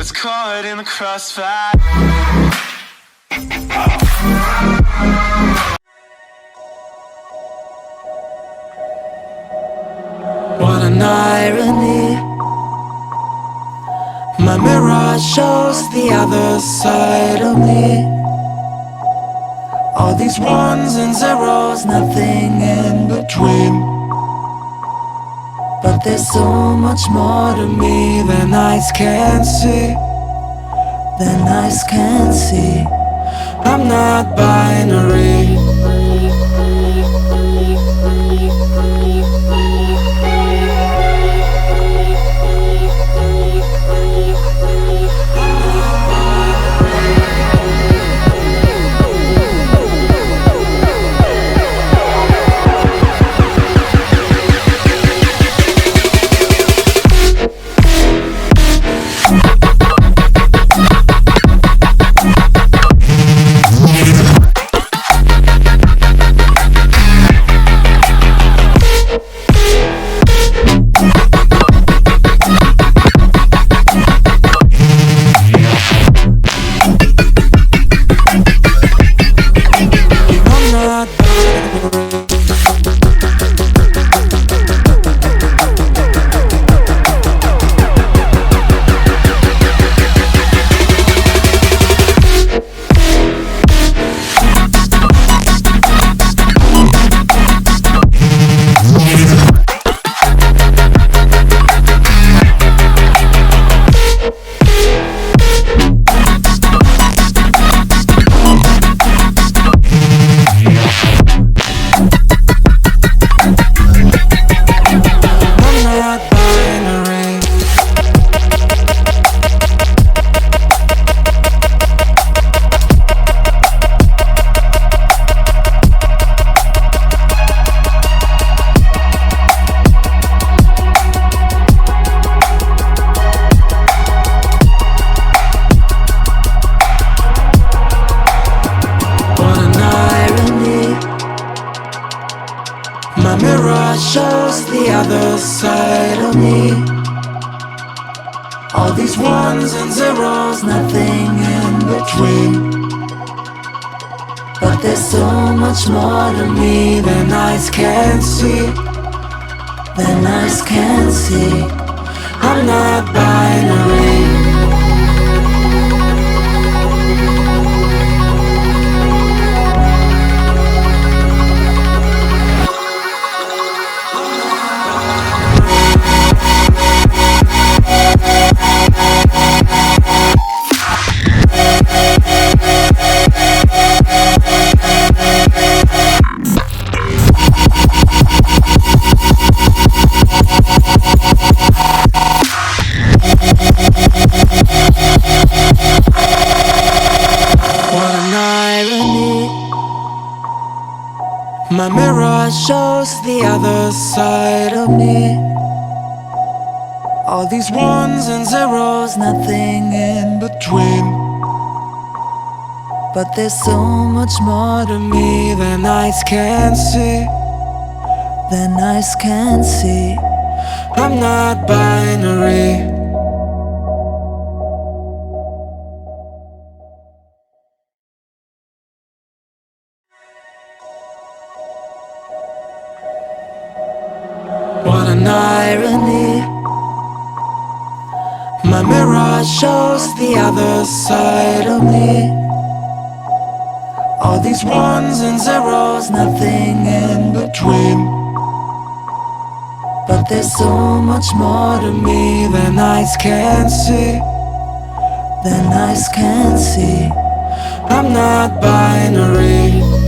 that's caught in the crossfire. What an irony. My mirror shows the other side of me. All these ones and zeros, nothing in between. But there's so much more to me than eyes can see. Than eyes can see. I'm not binary. My mirror shows the other side of me. All these ones and zeros, nothing in between. But there's so much more to me than eyes can see. Than eyes can see. I'm not binary. My mirror shows the other side of me. All these ones and zeros, nothing in between. But there's so much more to me than eyes can see. Than eyes can see. I'm not binary. What an irony. My mirror shows the other side of me. All these ones and zeros, nothing in between. But there's so much more to me than eyes can see. Than eyes can see. I'm not binary.